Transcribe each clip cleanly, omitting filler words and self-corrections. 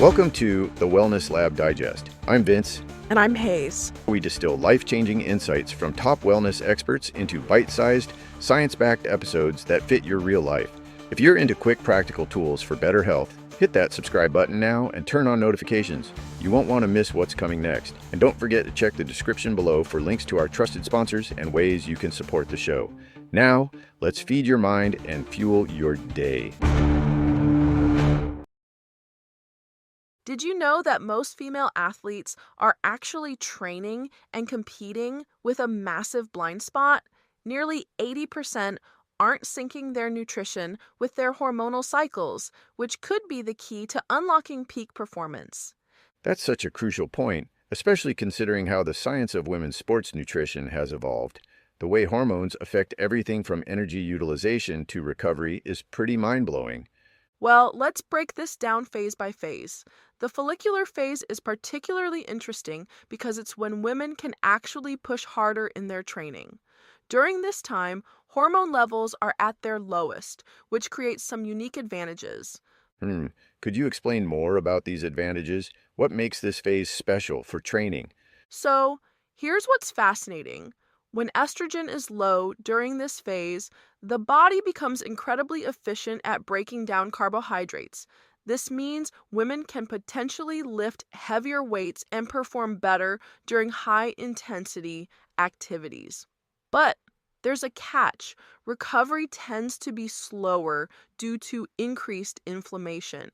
Welcome to the Wellness Lab Digest. I'm Vince. And I'm Hayes. We distill life-changing insights from top wellness experts into bite-sized, science-backed episodes that fit your real life. If you're into quick, practical tools for better health, hit that subscribe button now and turn on notifications. You won't want to miss what's coming next. And don't forget to check the description below for links to our trusted sponsors and ways you can support the show. Now, let's feed your mind and fuel your day. Did you know that most female athletes are actually training and competing with a massive blind spot? Nearly 80% aren't syncing their nutrition with their hormonal cycles, which could be the key to unlocking peak performance. That's such a crucial point, especially considering how the science of women's sports nutrition has evolved. The way hormones affect everything from energy utilization to recovery is pretty mind-blowing. Well, let's break this down phase by phase. The follicular phase is particularly interesting because it's when women can actually push harder in their training. During this time, hormone levels are at their lowest, which creates some unique advantages. Could you explain more about these advantages? What makes this phase special for training? So, here's what's fascinating. When estrogen is low during this phase, the body becomes incredibly efficient at breaking down carbohydrates. This means women can potentially lift heavier weights and perform better during high-intensity activities. But there's a catch. Recovery tends to be slower due to increased inflammation.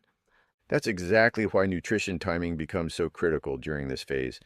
That's exactly why nutrition timing becomes so critical during this phase.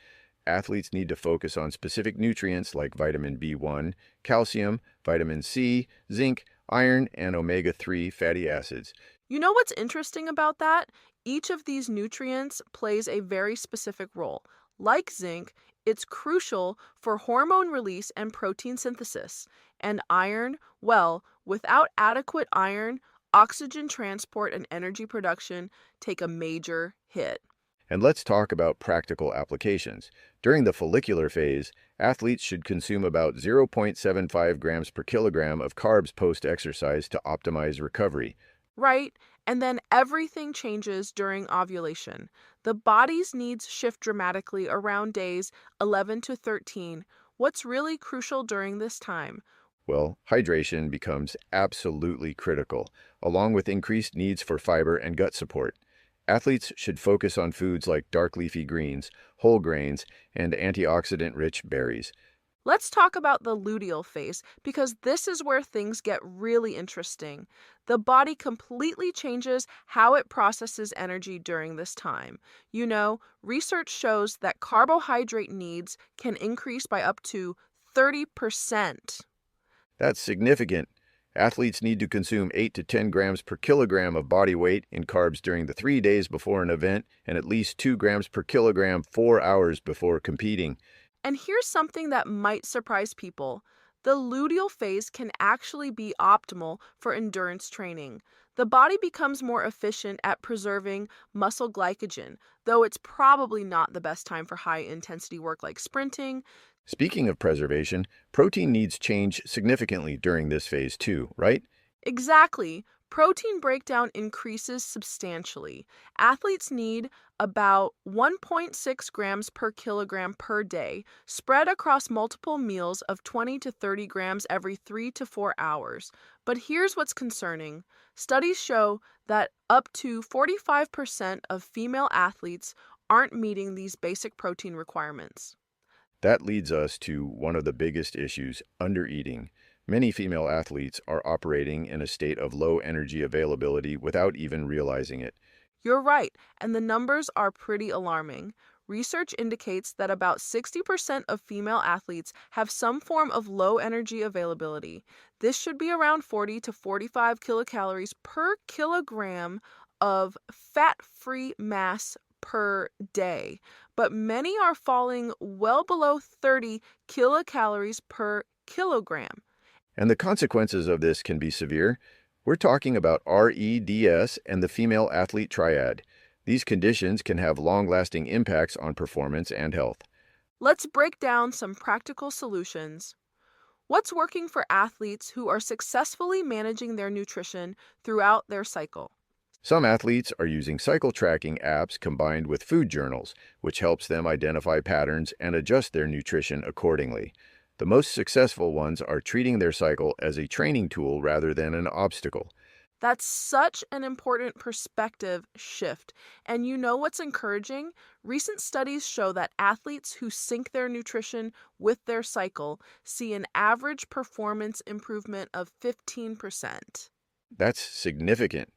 Athletes need to focus on specific nutrients like vitamin B1, calcium, vitamin C, zinc, iron, and omega-3 fatty acids. You know what's interesting about that? Each of these nutrients plays a very specific role. Like zinc, it's crucial for hormone release and protein synthesis. And iron, well, without adequate iron, oxygen transport and energy production take a major hit. And let's talk about practical applications. During the follicular phase, athletes should consume about 0.75 grams per kilogram of carbs post-exercise to optimize recovery. Right? And then everything changes during ovulation. The body's needs shift dramatically around days 11 to 13. What's really crucial during this time? Well, hydration becomes absolutely critical, along with increased needs for fiber and gut support. Athletes should focus on foods like dark leafy greens, whole grains, and antioxidant-rich berries. Let's talk about the luteal phase because this is where things get really interesting. The body completely changes how it processes energy during this time. You know, research shows that carbohydrate needs can increase by up to 30%. That's significant. Athletes need to consume 8 to 10 grams per kilogram of body weight in carbs during the 3 days before an event and at least 2 grams per kilogram 4 hours before competing. And here's something that might surprise people. The luteal phase can actually be optimal for endurance training. The body becomes more efficient at preserving muscle glycogen, though it's probably not the best time for high-intensity work like sprinting. Speaking of preservation, protein needs change significantly during this phase too, right? Exactly. Protein breakdown increases substantially. Athletes need about 1.6 grams per kilogram per day, spread across multiple meals of 20 to 30 grams every 3 to 4 hours. But here's what's concerning. Studies show that up to 45% of female athletes aren't meeting these basic protein requirements. That leads us to one of the biggest issues, undereating. Many female athletes are operating in a state of low energy availability without even realizing it. You're right, and the numbers are pretty alarming. Research indicates that about 60% of female athletes have some form of low energy availability. This should be around 40 to 45 kilocalories per kilogram of fat-free mass per day, but many are falling well below 30 kilocalories per kilogram. And the consequences of this can be severe. We're talking about REDS and the female athlete triad. These conditions can have long-lasting impacts on performance and health. Let's break down some practical solutions. What's working for athletes who are successfully managing their nutrition throughout their cycle? Some athletes are using cycle tracking apps combined with food journals, which helps them identify patterns and adjust their nutrition accordingly. The most successful ones are treating their cycle as a training tool rather than an obstacle. That's such an important perspective shift. And you know what's encouraging? Recent studies show that athletes who sync their nutrition with their cycle see an average performance improvement of 15%. That's significant.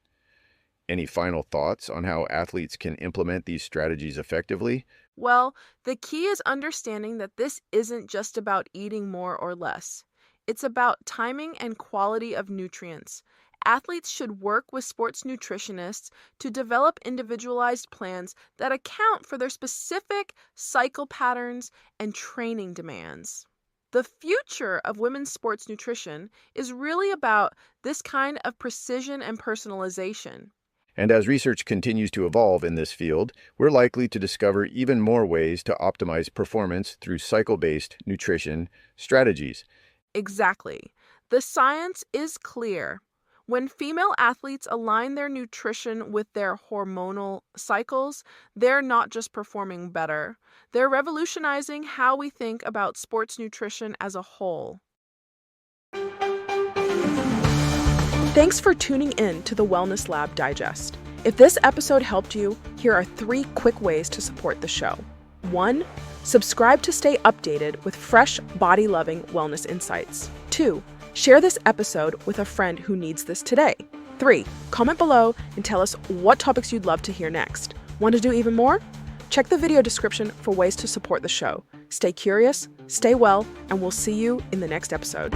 Any final thoughts on how athletes can implement these strategies effectively? Well, the key is understanding that this isn't just about eating more or less. It's about timing and quality of nutrients. Athletes should work with sports nutritionists to develop individualized plans that account for their specific cycle patterns and training demands. The future of women's sports nutrition is really about this kind of precision and personalization. And as research continues to evolve in this field, we're likely to discover even more ways to optimize performance through cycle-based nutrition strategies. Exactly. The science is clear. When female athletes align their nutrition with their hormonal cycles, they're not just performing better, they're revolutionizing how we think about sports nutrition as a whole. Thanks for tuning in to the Wellness Lab Digest. If this episode helped you, here are 3 quick ways to support the show. 1. Subscribe to stay updated with fresh, body-loving wellness insights. 2. Share this episode with a friend who needs this today. 3. Comment below and tell us what topics you'd love to hear next. Want to do even more? Check the video description for ways to support the show. Stay curious, stay well, and we'll see you in the next episode.